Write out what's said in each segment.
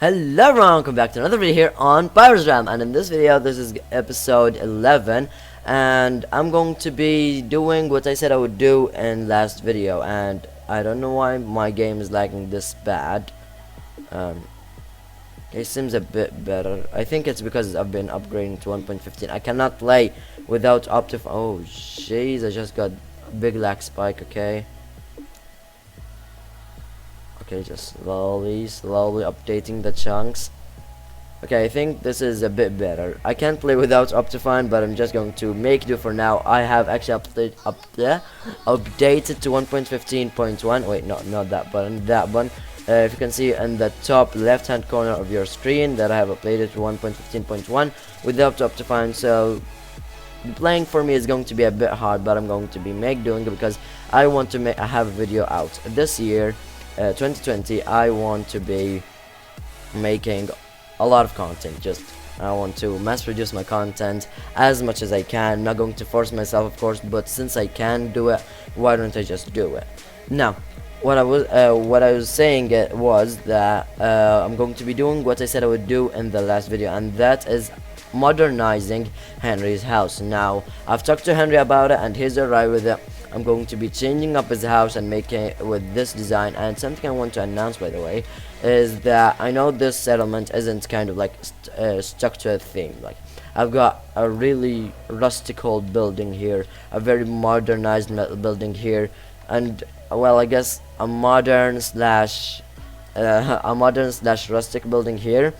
Hello everyone, welcome back to another video here on Pyr0’s, and in this video, this is episode 11, and I'm going to be doing what I said I would do in last video, and I don't know why my game is lagging this bad. It seems a bit better. I think it's because I've been upgrading to 1.15. I cannot play without oh jeez, I just got a big lag spike. Okay, just slowly updating the chunks. Okay, I think this is a bit better. I can't play without Optifine, but I'm just going to make do for now. I have actually updated to 1.15.1. Wait, not that button, that one. If you can see in the top left hand corner of your screen that I have updated to 1.15.1 without Optifine. So playing for me is going to be a bit hard, but I'm going to be doing it because I want to have a video out this year. 2020, I want to be making a lot of content. I want to mass produce my content as much as I can. I'm not going to force myself, of course, but since I can do it, why don't I just do it? Now, what I was saying was that I'm going to be doing what I said I would do in the last video, and that is modernizing Henry's house. Now, I've talked to Henry about it, and he's alright with it. I'm going to be changing up his house and making it with this design. And something I want to announce, by the way, is that I know this settlement isn't kind of like stuck to a theme. Like, I've got a really rustic old building here, a very modernized building here, and well, I guess a modern slash rustic building here,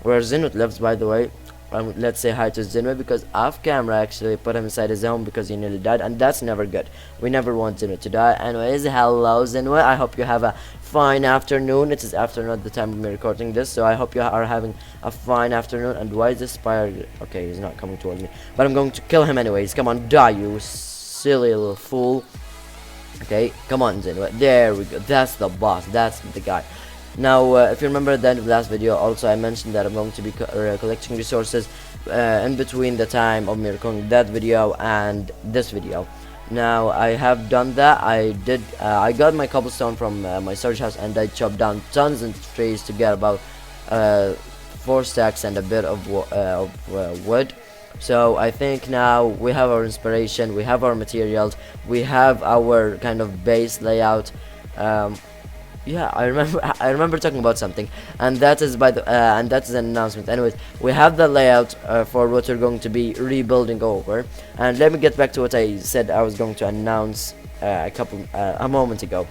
where Zinut lives, by the way. Let's say hi to Zinwe, because off camera actually put him inside his home because he nearly died, and that's never good. We never want Zinwe to die. Anyways, hello Zinwe, I hope you have a fine afternoon. It is afternoon at the time of me recording this, so I hope you are having a fine afternoon. And why is this Pyr? Okay, he's not coming towards me, but I'm going to kill him anyways. Come on, die, you silly little fool. Okay, come on Zinwe, there we go. That's the boss, that's the guy. Now, if you remember at the end of the last video, also I mentioned that I'm going to be collecting resources in between the time of me recording that video and this video. Now, I have done that. I got my cobblestone from my storage house, and I chopped down tons of trees to get about 4 stacks and a bit of wood. So I think now we have our inspiration, we have our materials, we have our kind of base layout. Yeah, I remember talking about something, and that is and that is an announcement. Anyways, we have the layout for what we're going to be rebuilding over, and let me get back to what I said I was going to announce a moment ago,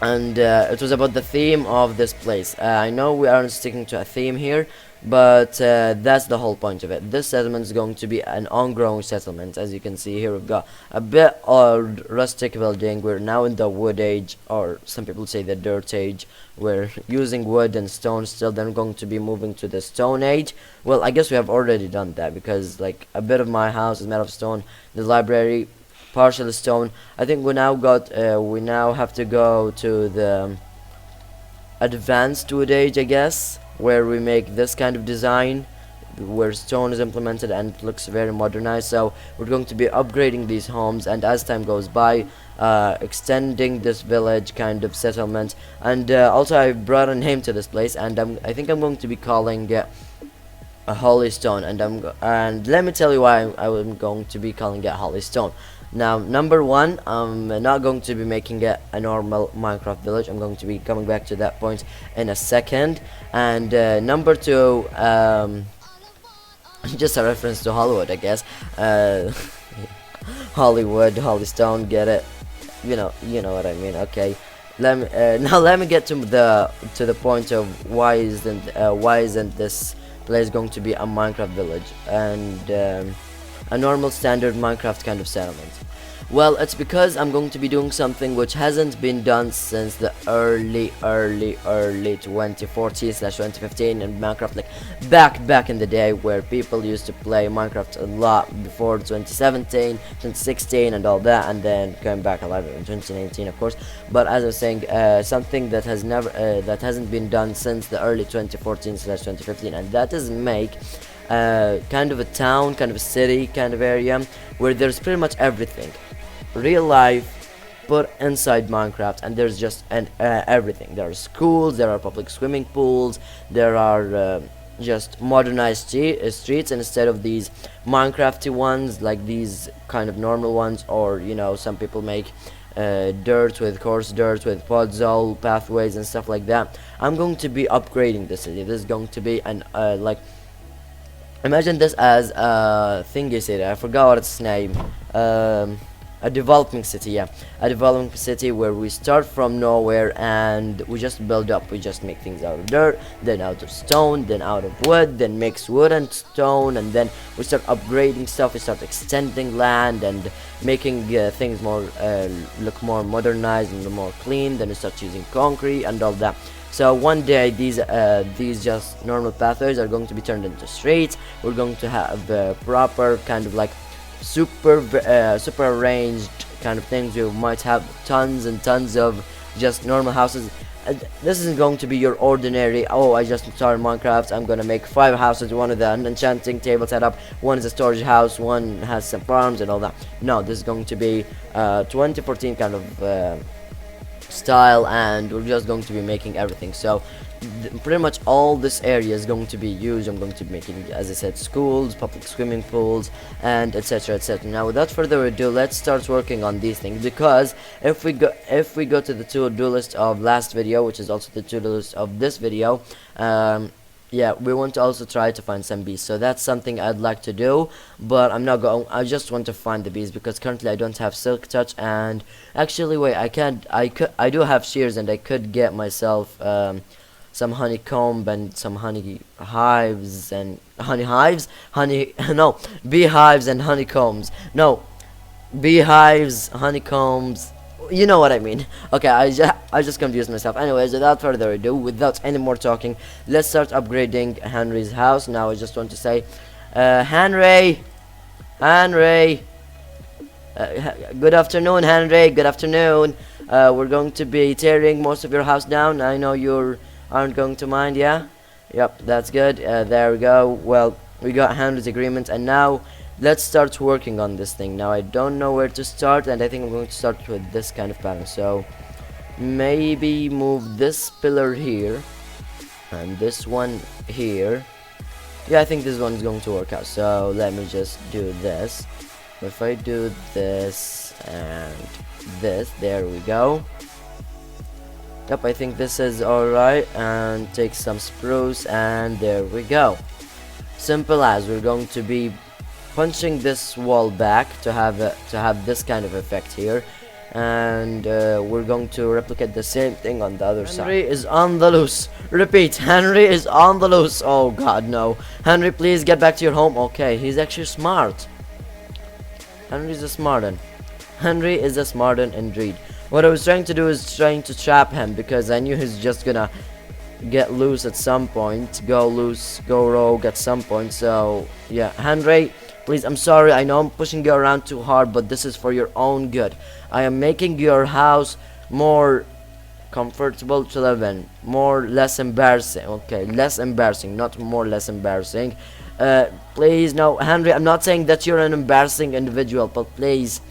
and it was about the theme of this place. I know we aren't sticking to a theme here, but that's the whole point of it. This settlement is going to be an on-growing settlement. As you can see here, we've got a bit old rustic building. We're now in the wood age, or some people say the dirt age. We're using wood and stone still, then we're going to be moving to the stone age. Well, I guess we have already done that, because like a bit of my house is made of stone, the library partial stone. I think we now have to go to the advanced wood age, I guess, where we make this kind of design where stone is implemented and it looks very modernized. So we're going to be upgrading these homes, and as time goes by, extending this village kind of settlement. And also I brought a name to this place, and I think I'm going to be calling it a Holy Stone, and let me tell you why I'm going to be calling it Holy Stone. Now, number one, I'm not going to be making it a normal Minecraft village. I'm going to be coming back to that point in a second. And number two, just a reference to Hollywood, I guess. Hollywood, Holystone, get it? You know what I mean. Okay. Now let me get to the point of why isn't this place going to be a Minecraft village and a normal standard Minecraft kind of settlement. Well, it's because I'm going to be doing something which hasn't been done since the early 2014/2015 in Minecraft, like back in the day, where people used to play Minecraft a lot before 2017, 2016 and all that, and then came back alive in 2019, of course. But as I was saying, something that hasn't been done since the early 2014/2015, and that is make kind of a town, kind of a city kind of area where there's pretty much everything: real life, put inside Minecraft, and there's just everything. There are schools, there are public swimming pools, there are just modernized streets instead of these Minecrafty ones, like these kind of normal ones, or you know, some people make dirt with coarse dirt with podzol pathways and stuff like that. I'm going to be upgrading the city. This is going to be an like, imagine this as a thingy city. I forgot what its name. A developing city, yeah, a developing city where we start from nowhere and we just build up. We just make things out of dirt, then out of stone, then out of wood, then mix wood and stone, and then we start upgrading stuff. We start extending land and making things more look more modernized and more clean. Then we start using concrete and all that. So one day these just normal pathways are going to be turned into streets. We're going to have proper kind of like super arranged kind of things. You might have tons and tons of just normal houses. This isn't going to be your ordinary, oh, I just started Minecraft, I'm gonna make 5 houses, one of an enchanting table setup, one is a storage house, one has some farms and all that. No, this is going to be 2014 kind of style, and we're just going to be making everything. So pretty much all this area is going to be used. I'm going to be making, as I said, schools, public swimming pools, and etc, etc. Now without further ado, let's start working on these things, because if we go to the to-do list of last video, which is also the to-do list of this video, yeah, we want to also try to find some bees. So that's something I'd like to do, but I'm not going. I just want to find the bees because currently I don't have silk touch, and actually wait, I do have shears, and I could get myself some honeycomb and some honey hives and no, beehives and honeycombs. No, beehives, honeycombs. You know what I mean. Okay, I just confused myself. Anyways, without further ado, without any more talking, let's start upgrading Henry's house. Now I just want to say, Henry, good afternoon, Henry. Good afternoon. We're going to be tearing most of your house down. I know you aren't going to mind, yeah? Yep, that's good. There we go. Well, we got Henry's agreement, and now let's start working on this thing. Now I don't know where to start, and I think I'm going to start with this kind of pattern. So maybe move this pillar here and this one here. Yeah, I think this one is going to work out. So let me just do this. If I do this and this, there we go. Yep, I think this is alright, and take some spruce, and there we go. Simple as. We're going to be punching this wall back to have this kind of effect here, and we're going to replicate the same thing on the other side. Henry is on the loose. Repeat, Henry is on the loose. Oh god, no. Henry, please get back to your home. Okay, he's actually smart. Henry's a smart one. Henry is a smart one indeed. What I was trying to do is trying to trap him, because I knew he's just gonna get loose at some point, go loose, go rogue at some point. So yeah, Henry, please, I'm sorry, I know I'm pushing you around too hard, but this is for your own good. I am making your house more comfortable to live in, less embarrassing. Okay, less embarrassing, not more less embarrassing. Please, no, Henry, I'm not saying that you're an embarrassing individual, but please,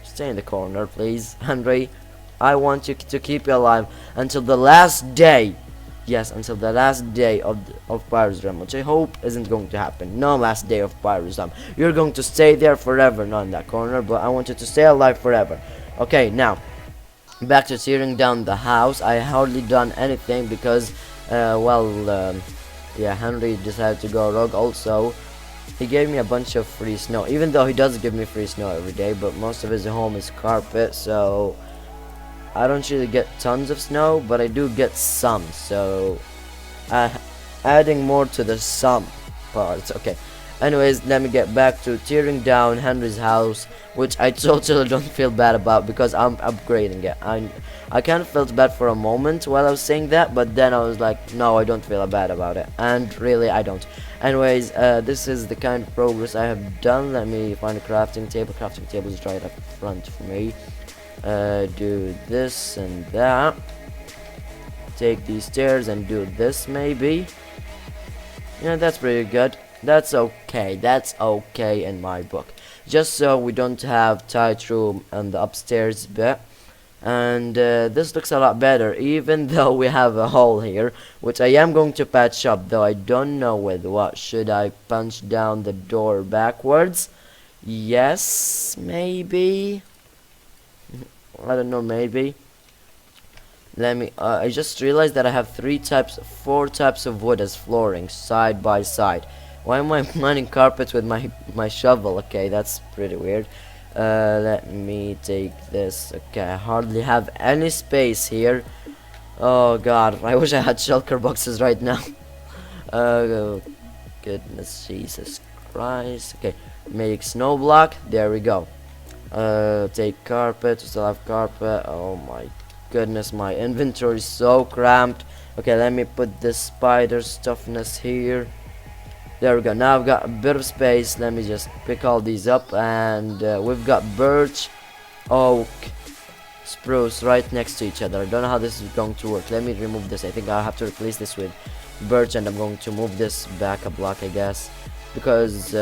stay in the corner, please. Henry, I want you to keep you alive until the last day. Yes, until the last day of Pyr0’s realm, which I hope isn't going to happen. No last day of Pyr0’s realm. You're going to stay there forever, not in that corner, but I want you to stay alive forever. Okay, now back to tearing down the house. I hardly done anything because, yeah, Henry decided to go rogue. Also, he gave me a bunch of free snow, even though he does give me free snow every day, but most of his home is carpet, so I don't really get tons of snow, but I do get some. So adding more to the some parts. Okay, anyways, let me get back to tearing down Henry's house, which I totally don't feel bad about because I'm upgrading it. I kind of felt bad for a moment while I was saying that, but then I was like, no, I don't feel bad about it, and really I don't. Anyways, this is the kind of progress I have done. Let me find a crafting table. Crafting table is right up front for me. Do this and that. Take these stairs and do this maybe. Yeah, that's pretty good. That's okay. That's okay in my book. just so we don't have tight room on the upstairs bit. And this looks a lot better, even though we have a hole here, which I am going to patch up, though I don't know with what. Should I punch down the door backwards? Yes, maybe. I don't know, maybe. Let me I just realized that I have four types of wood as flooring side by side. Why am I mining carpet with my shovel? Okay, that's pretty weird. Let me take this. Okay, I hardly have any space here. Oh god, I wish I had shulker boxes right now. Oh, goodness, Jesus Christ. Okay, make snow block. There we go. Take carpet. We still have carpet. Oh my goodness, my inventory is so cramped. Okay, let me put this spider stuffness here. There we go. Now I've got a bit of space. Let me just pick all these up, and we've got birch, oak, spruce right next to each other. I don't know how this is going to work. Let me remove this. I think I'll have to replace this with birch, and I'm going to move this back a block, I guess, because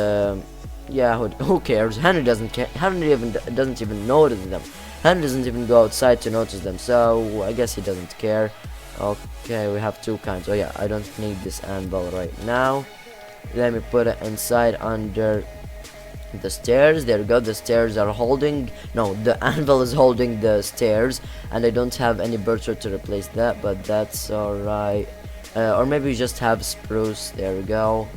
yeah, who cares? Henry doesn't care. Henry doesn't even notice them. Henry doesn't even go outside to notice them, so I guess he doesn't care. Okay, we have two kinds. Oh yeah, I don't need this anvil right now. Let me put it inside under the stairs. There we go. The stairs are holding, no, the anvil is holding the stairs, and I don't have any birch wood to replace that, but that's alright. Or maybe we just have spruce. There we go.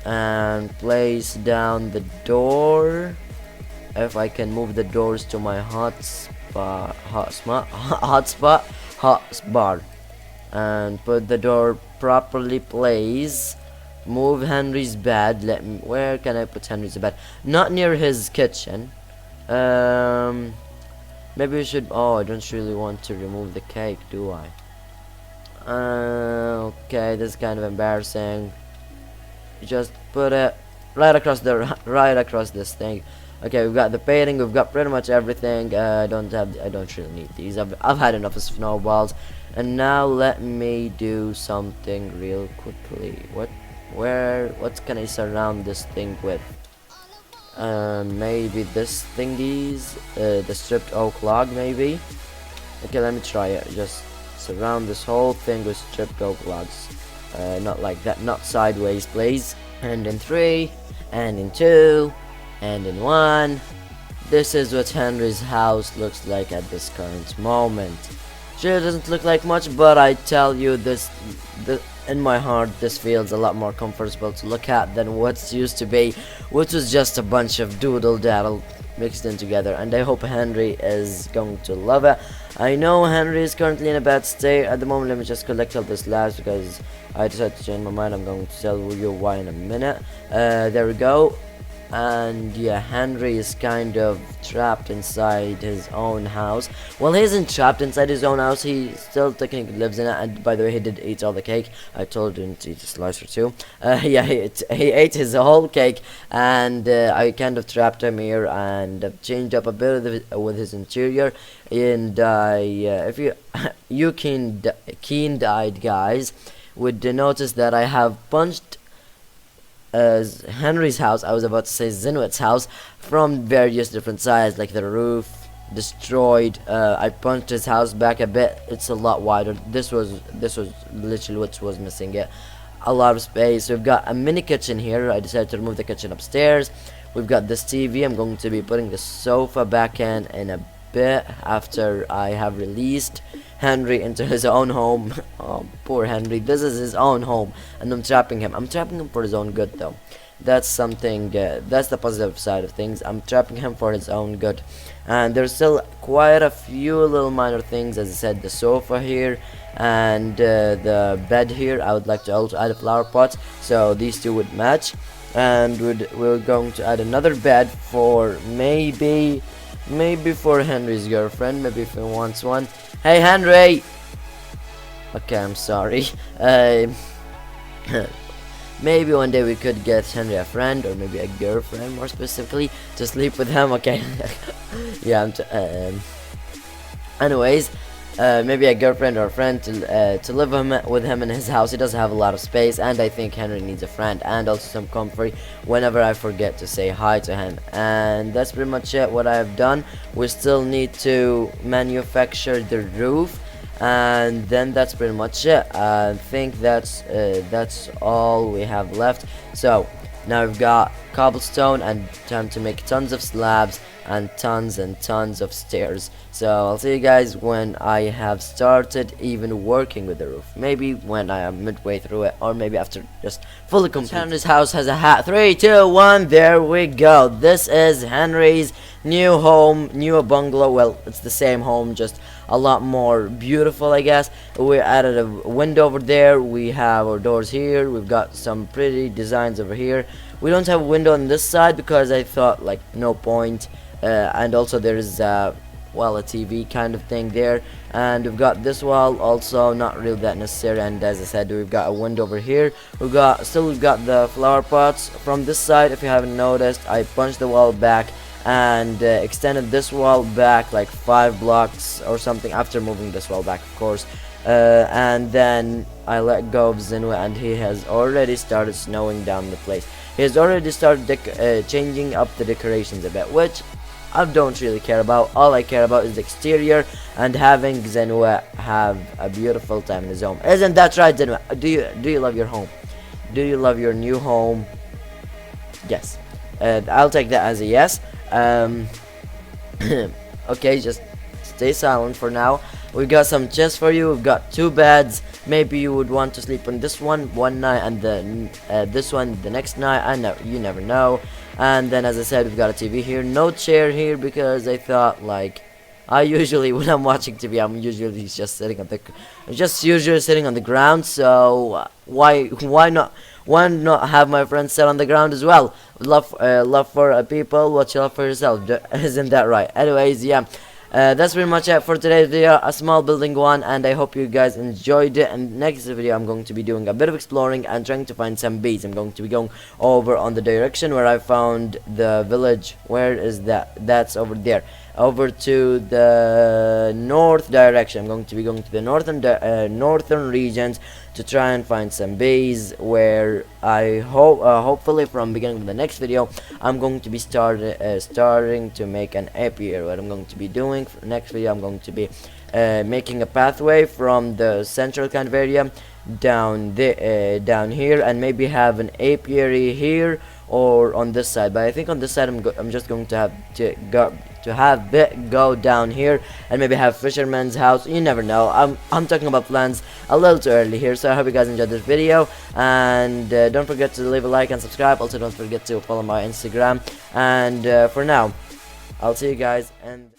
And place down the door. If I can move the doors to my hotspot, and put the door properly placed. Move Henry's bed. Where can I put Henry's bed? Not near his kitchen. Maybe we should. Oh, I don't really want to remove the cake, do I? Okay, this is kind of embarrassing. Just put it right across this thing. Okay, we've got the painting. We've got pretty much everything. I don't really need these. I've had enough of snowballs. And now let me do something real quickly. What can I surround this thing with? Maybe this thingies, the stripped oak log, maybe. Okay, let me try it. Just surround this whole thing with stripped oak logs. Not like that, not sideways, please. And in 3, and in 2, and in 1. This is what Henry's house looks like at this current moment. Sure, it doesn't look like much, but I tell you, in my heart, this feels a lot more comfortable to look at than what's used to be, which was just a bunch of doodle daddle mixed in together. And I hope Henry is going to love it. I know Henry is currently in a bad state at the moment. Let me just collect all this last because I decided to change my mind. I'm going to tell you why in a minute. There we go. And yeah, Henry is kind of trapped inside his own house. Well, he isn't trapped inside his own house. He still technically lives in it. And by the way, he did eat all the cake. I told him to eat a slice or two. Yeah, he ate his whole cake, and I kind of trapped him here and changed up a bit with his interior. And if you keen-eyed guys would notice that I have punched Henry's house, I was about to say Zinwit's house, from various different sides, like the roof destroyed. I punched his house back a bit. It's a lot wider. This was literally what was missing it. A lot of space. We've got a mini kitchen here. I decided to remove the kitchen upstairs. We've got this TV. I'm going to be putting the sofa back in a bit after I have released Henry into his own home. Oh, poor Henry. This is his own home, and I'm trapping him. I'm trapping him for his own good, though. That's something. That's the positive side of things. I'm trapping him for his own good. And there's still quite a few little minor things, as I said, the sofa here and the bed here. I would like to also add a flower pot, so these two would match. And we're going to add another bed for maybe for Henry's girlfriend, maybe if he wants one. Hey Henry! Okay, I'm sorry. Maybe one day we could get Henry a friend, or maybe a girlfriend more specifically, to sleep with him. Okay. Yeah, anyways, maybe a girlfriend or a friend to live with him in his house. He doesn't have a lot of space, and I think Henry needs a friend and also some comfort whenever I forget to say hi to him. And that's pretty much it what I have done. We still need to manufacture the roof, and then that's pretty much it. I think that's all we have left. So now we've got cobblestone and time to make tons of slabs and tons of stairs. So I'll see you guys when I have started even working with the roof. Maybe when I am midway through it, or maybe after just fully complete. Henry's house has a hat. 3, 2, 1, there we go. This is Henry's new home, new bungalow. Well, it's the same home, just a lot more beautiful, I guess. We added a window over there. We have our doors here. We've got some pretty designs over here. We don't have a window on this side because I thought like no point. And also there is well, a TV kind of thing there, and we've got this wall also not really that necessary. And as I said, we've got a window over here. We've got the flower pots from this side. If you haven't noticed, I punched the wall back and extended this wall back like 5 blocks or something after moving this wall back, of course. And then I let go of Zinwe, and he has already started snowing down the place. He has already started changing up the decorations a bit, which I don't really care about. All I care about is the exterior and having Zenwe have a beautiful time in his home. Isn't that right, Zenwe? Do you love your home? Do you love your new home? Yes. I'll take that as a yes. Okay, just stay silent for now. We've got some chests for you. We've got 2 beds. Maybe you would want to sleep on this one night, and then this one the next night. You never know. And then, as I said, we've got a TV here. No chair here because I thought, like, I usually when I'm watching TV, I'm usually just sitting on the ground. So why not have my friends sit on the ground as well? Love for people what you love for yourself. Isn't that right? Anyways, yeah. That's pretty much it for today's video, a small building one, and I hope you guys enjoyed it. And next video I'm going to be doing a bit of exploring and trying to find some bees. I'm going to be going over on the direction where I found the village. Where is that? That's over there, over to the north direction. I'm going to be going to the northern regions to try and find some bees, where I hope hopefully from beginning of the next video I'm going to be starting to make an apiary. What I'm going to be doing for the next video, I'm going to be making a pathway from the central kind of area down here, and maybe have an apiary here or on this side. But I think on this side I'm just going to have it go down here, and maybe have fisherman's house. You never know. I'm talking about plans a little too early here. So I hope you guys enjoyed this video, and don't forget to leave a like and subscribe. Also don't forget to follow my Instagram, and for now I'll see you guys, and